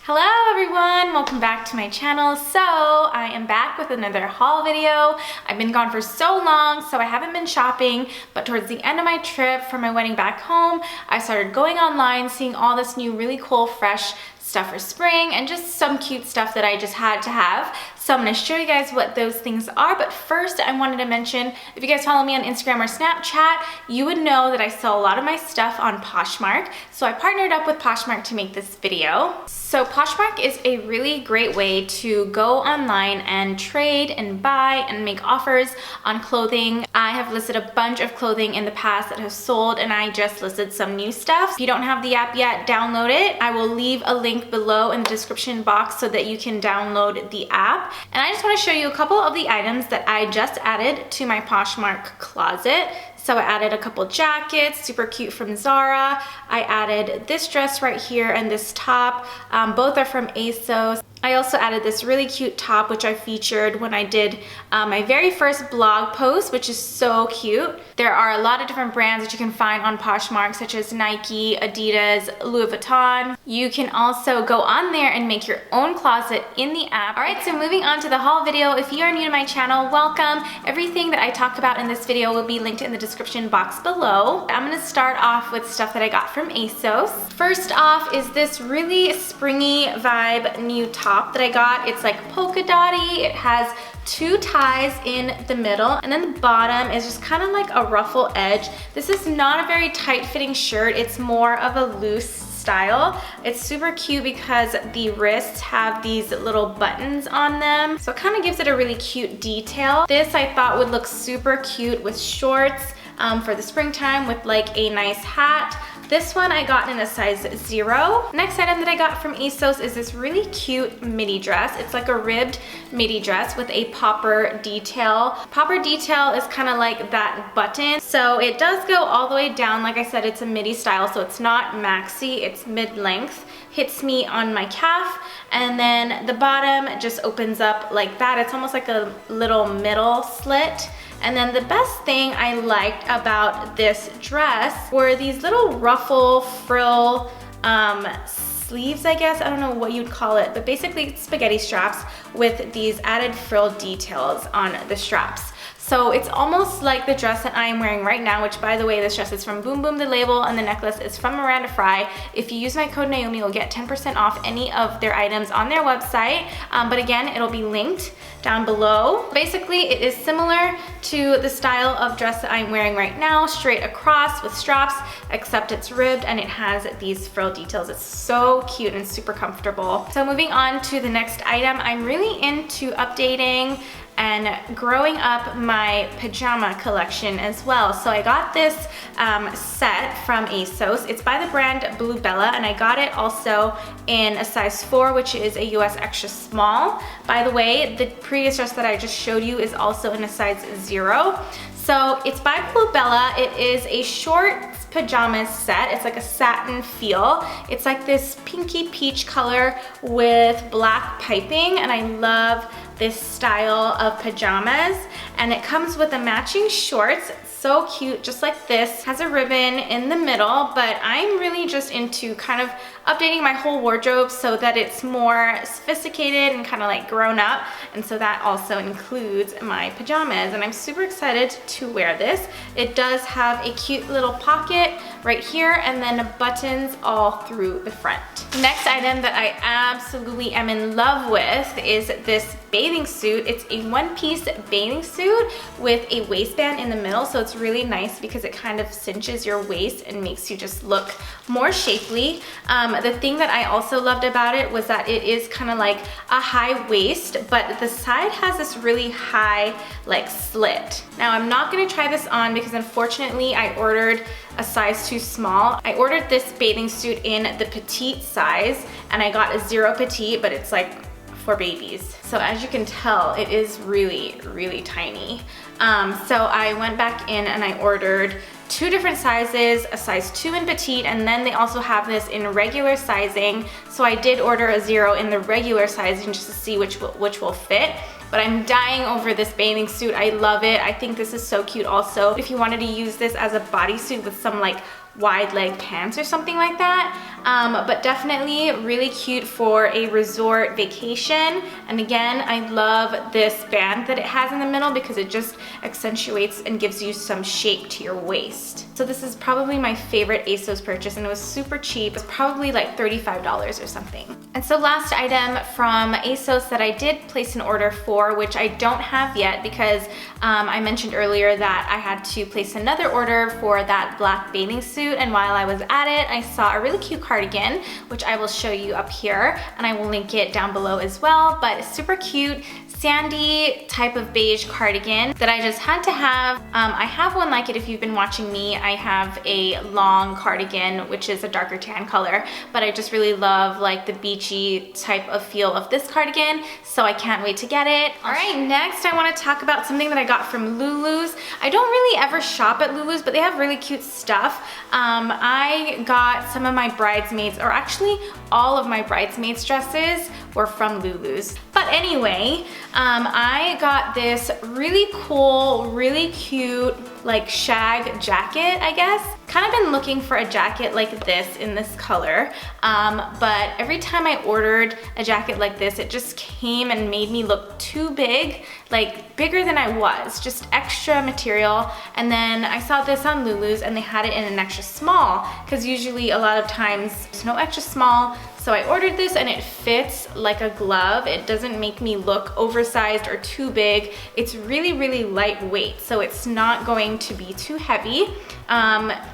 Hello everyone, welcome back to my channel. So I am back with another haul video. I've been gone for so long, so I haven't been shopping, but towards the end of my trip for my wedding back home, I started going online, seeing all this new really cool fresh stuff for spring and just some cute stuff that I just had to have. So I'm going to show you guys what those things are, but first I wanted to mention, if you guys follow me on Instagram or Snapchat, you would know that I sell a lot of my stuff on Poshmark. So I partnered up with Poshmark to make this video. So Poshmark is a really great way to go online and trade and buy and make offers on clothing. I have listed a bunch of clothing in the past that have sold, and I just listed some new stuff. If you don't have the app yet, download it. I will leave a link below in the description box so that you can download the app. And I just want to show you a couple of the items that I just added to my Poshmark closet. So I added a couple jackets, super cute, from Zara. I added this dress right here and this top. Both are from ASOS. I also added this really cute top, which I featured when I did my very first blog post, which is so cute. There are a lot of different brands that you can find on Poshmark, such as Nike, Adidas, Louis Vuitton. You can also go on there and make your own closet in the app. All right, so moving on to the haul video. If you are new to my channel, welcome. Everything that I talk about in this video will be linked in the description box below. I'm gonna start off with stuff that I got from ASOS. First off is this really springy vibe new top that I got. It's like polka dotty. It has two ties in the middle, and then the bottom is just kind of like a ruffle edge. This is not a very tight fitting shirt. It's more of a loose style. It's super cute because the wrists have these little buttons on them, so it kind of gives it a really cute detail. This I thought would look super cute with shorts for the springtime with like a nice hat. This one I got in a size 0. Next item that I got from ASOS is this really cute midi dress. It's like a ribbed midi dress with a popper detail. Popper detail is kind of like that button. So it does go all the way down. Like I said, it's a midi style, so it's not maxi, it's mid-length. Hits me on my calf, and then the bottom just opens up like that. It's almost like a little middle slit. And then the best thing I liked about this dress were these little ruffle frill sleeves, I guess. I don't know what you'd call it, but basically spaghetti straps with these added frill details on the straps. So it's almost like the dress that I'm wearing right now, which, by the way, this dress is from Boom Boom, the label, and the necklace is from Miranda Fry. If you use my code Naomi, you'll get 10% off any of their items on their website. But again, it'll be linked down below. Basically, it is similar to the style of dress that I'm wearing right now, straight across with straps, except it's ribbed and it has these frill details. It's so cute and super comfortable. So moving on to the next item, I'm really into updating and growing up my pajama collection as well. So I got this set from ASOS. It's by the brand Blue Bella, and I got it also in a size 4, which is a US extra small. By the way, the previous dress that I just showed you is also in a size 0. So it's by Blue Bella. It is a short pajamas set. It's like a satin feel. It's like this pinky peach color with black piping, and I love this style of pajamas. And it comes with the matching shorts. So cute, just like this. Has a ribbon in the middle, but I'm really just into kind of updating my whole wardrobe so that it's more sophisticated and kind of like grown up. And so that also includes my pajamas, and I'm super excited to wear this. It does have a cute little pocket right here, and then buttons all through the front. Next item that I absolutely am in love with is this bathing suit. It's a one-piece bathing suit with a waistband in the middle, so it's really nice because it kind of cinches your waist and makes you just look more shapely. The thing that I also loved about it was that it is kind of like a high waist, but the side has this really high like slit. Now I'm not gonna try this on because unfortunately I ordered a size too small. I ordered this bathing suit in the petite size, and I got a 0 petite, but it's like for babies. So as you can tell, it is really, really tiny. So I went back in and I ordered 2 different sizes, a size 2 in petite, and then they also have this in regular sizing. So I did order a 0 in the regular sizing just to see which will fit. But I'm dying over this bathing suit. I love it. I think this is so cute also. If you wanted to use this as a bodysuit with some like wide leg pants or something like that, but definitely really cute for a resort vacation. And again, I love this band that it has in the middle because it just accentuates and gives you some shape to your waist. So this is probably my favorite ASOS purchase, and it was super cheap. It's probably like $35 or something. And so last item from ASOS that I did place an order for, which I don't have yet because I mentioned earlier that I had to place another order for that black bathing suit, and while I was at it, I saw a really cute cardigan, which I will show you up here, and I will link it down below as well, but it's super cute. Sandy type of beige cardigan that I just had to have. I have one like it if you've been watching me. I have a long cardigan, which is a darker tan color, but I just really love like the beachy type of feel of this cardigan, so I can't wait to get it. All right, next I want to talk about something that I got from Lulus. I don't really ever shop at Lulus, but they have really cute stuff. I got some of my bridesmaids, or actually all of my bridesmaids dresses were from Lulus. But anyway, I got this really cool, really cute, like shag jacket, I guess. Kind of been looking for a jacket like this in this color, but every time I ordered a jacket like this, it just came and made me look too big, like bigger than I was, just extra material. And then I saw this on Lulus and they had it in an extra small, because usually a lot of times there's no extra small. So I ordered this and it fits like a glove. It doesn't make me look oversized or too big. It's really, really lightweight, so it's not going to be too heavy.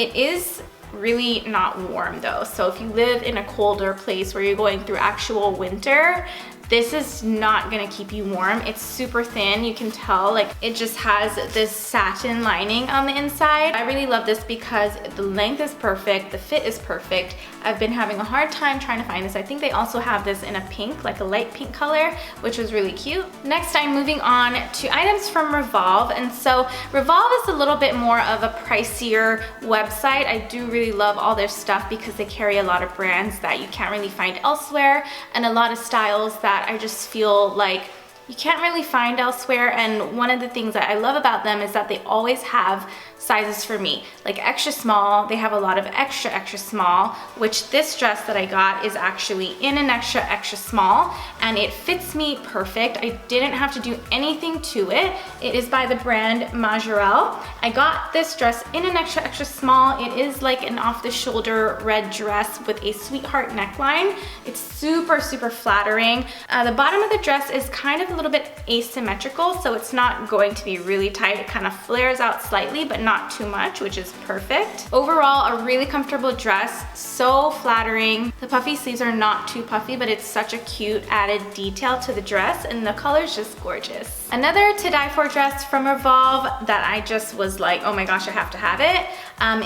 It is really not warm though. So if you live in a colder place where you're going through actual winter, this is not gonna keep you warm. It's super thin, you can tell, like it just has this satin lining on the inside. I really love this because the length is perfect, the fit is perfect. I've been having a hard time trying to find this. I think they also have this in a pink, like a light pink color, which was really cute. Next, I'm moving on to items from Revolve. And so Revolve is a little bit more of a pricier website. I do really love all their stuff because they carry a lot of brands that you can't really find elsewhere, and a lot of styles that I just feel like you can't really find elsewhere. And one of the things that I love about them is that they always have sizes for me, like extra small. They have a lot of extra small, which this dress that I got is actually in an extra small, and it fits me perfect. I didn't have to do anything to it. It is by the brand Majorelle. I got this dress in an extra small. It is like an off the shoulder red dress with a sweetheart neckline. It's super flattering. The bottom of the dress is kind of a little bit asymmetrical, so it's not going to be really tight. It kind of flares out slightly, but not too much, which is perfect. Overall, a really comfortable dress, so flattering. The puffy sleeves are not too puffy, but it's such a cute added detail to the dress, and the color's just gorgeous. Another to die for dress from Revolve that I just was like, oh my gosh, I have to have it,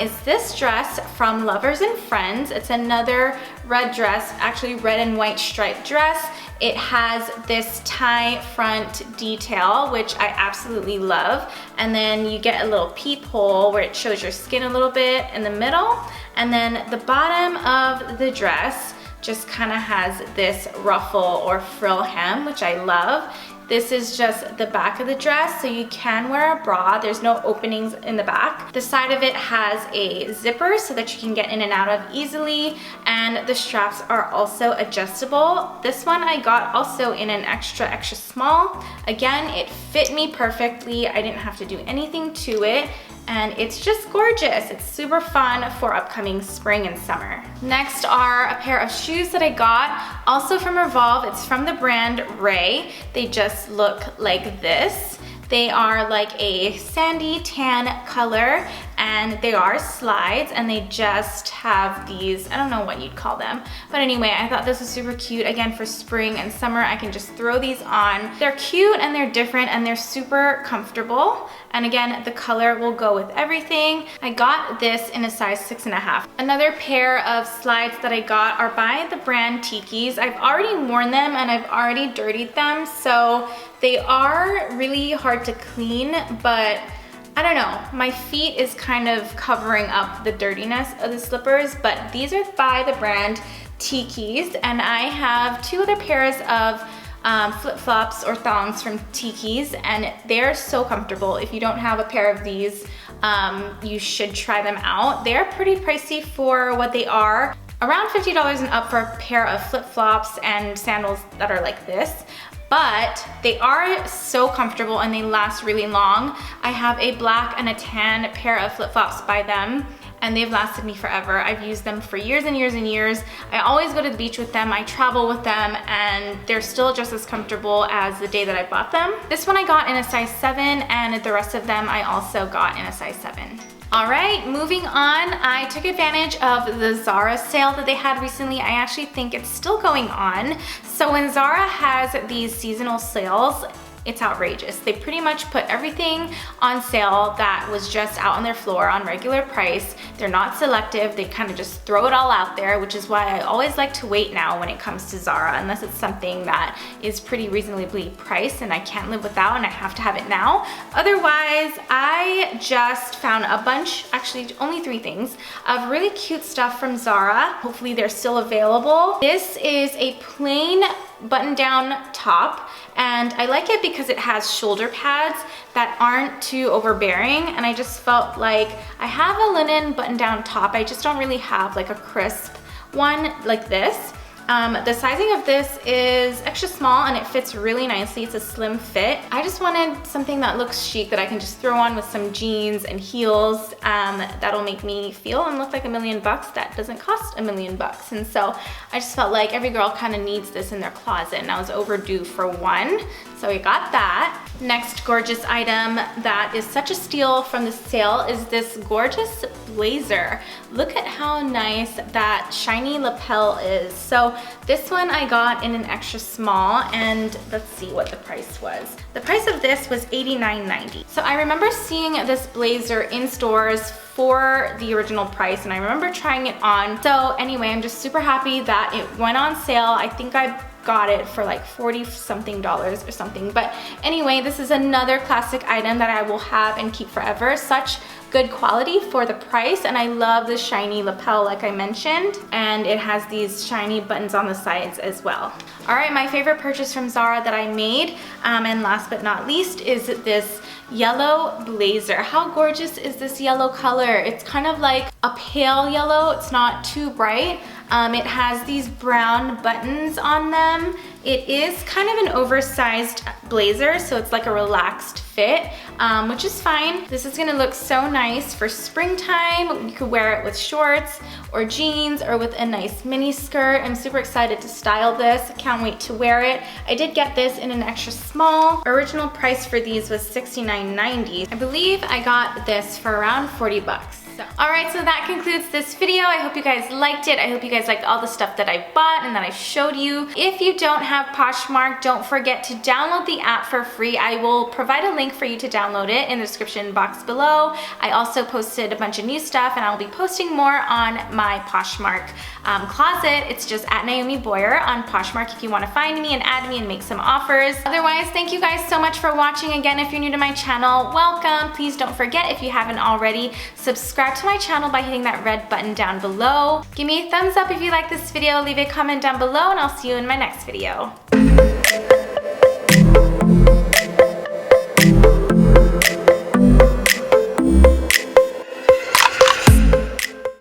is this dress from Lovers and Friends. It's another red dress, actually red and white striped dress. It has this tie front detail, which I absolutely love. And then you get a little peephole where it shows your skin a little bit in the middle. And then the bottom of the dress just kind of has this ruffle or frill hem, which I love. This is just the back of the dress, so you can wear a bra. There's no openings in the back. The side of it has a zipper so that you can get in and out of easily, and the straps are also adjustable. This one I got also in an extra small. Again, it fit me perfectly. I didn't have to do anything to it, and it's just gorgeous. It's super fun for upcoming spring and summer. Next are a pair of shoes that I got, also from Revolve. It's from the brand Ray. They just look like this. They are like a sandy tan color, and they are slides, and they just have these, I don't know what you'd call them, but anyway, I thought this was super cute. Again, for spring and summer, I can just throw these on. They're cute and they're different and they're super comfortable. And again, the color will go with everything. I got this in a size 6.5. Another pair of slides that I got are by the brand Tiki's. I've already worn them and I've already dirtied them, so they are really hard to clean, but I don't know, my feet is kind of covering up the dirtiness of the slippers, but these are by the brand Tiki's, and I have two other pairs of flip-flops or thongs from Tiki's, and they're so comfortable. If you don't have a pair of these, you should try them out. They're pretty pricey for what they are. around $50 and up for a pair of flip-flops and sandals that are like this. But they are so comfortable and they last really long. I have a black and a tan pair of flip-flops by them, and they've lasted me forever. I've used them for years and years and years. I always go to the beach with them, I travel with them, and they're still just as comfortable as the day that I bought them. This one I got in a size 7, and the rest of them I also got in a size 7. All right, moving on, I took advantage of the Zara sale that they had recently. I actually think it's still going on. So when Zara has these seasonal sales, it's outrageous. They pretty much put everything on sale that was just out on their floor on regular price. They're not selective. They kind of just throw it all out there, which is why I always like to wait now when it comes to Zara, unless it's something that is pretty reasonably priced and I can't live without and I have to have it now. Otherwise, I just found a bunch, actually only 3 things, of really cute stuff from Zara. Hopefully they're still available. This is a plain button-down top, and I like it because it has shoulder pads that aren't too overbearing, and I just felt like I have a linen button-down top. I just don't really have like a crisp one like this. The sizing of this is extra small and it fits really nicely. It's a slim fit. I just wanted something that looks chic that I can just throw on with some jeans and heels that'll make me feel and look like $1 million that doesn't cost $1 million. And so I just felt like every girl kind of needs this in their closet, and I was overdue for one. So I got that. Next gorgeous item that is such a steal from the sale is this gorgeous blazer. Look at how nice that shiny lapel is. So this one I got in an extra small, and let's see what the price was. The price of this was $89.90. So I remember seeing this blazer in stores for the original price, and I remember trying it on. So anyway, I'm just super happy that it went on sale. I think I got it for like $40 something or something. But anyway, this is another classic item that I will have and keep forever. Such good quality for the price, and I love the shiny lapel like I mentioned, and it has these shiny buttons on the sides as well. All right, my favorite purchase from Zara that I made, and last but not least, is this yellow blazer. How gorgeous is this yellow color? It's kind of like a pale yellow. It's not too bright. It has these brown buttons on them. It is kind of an oversized blazer, so it's like a relaxed fit, which is fine. This is gonna look so nice for springtime. You could wear it with shorts or jeans or with a nice mini skirt. I'm super excited to style this. Can't wait to wear it. I did get this in an extra small. Original price for these was $69.90. I believe I got this for around 40 bucks. Alright, so that concludes this video. I hope you guys liked it. I hope you guys liked all the stuff that I bought and that I showed you. If you don't have Poshmark, don't forget to download the app for free. I will provide a link for you to download it in the description box below. I also posted a bunch of new stuff, and I'll be posting more on my Poshmark closet. It's just at Naomi Boyer on Poshmark if you want to find me and add me and make some offers. Otherwise, thank you guys so much for watching. Again, if you're new to my channel, welcome. Please don't forget, if you haven't already, subscribe to my channel by hitting that red button down below. Give me a thumbs up if you like this video, leave a comment down below, and I'll see you in my next video.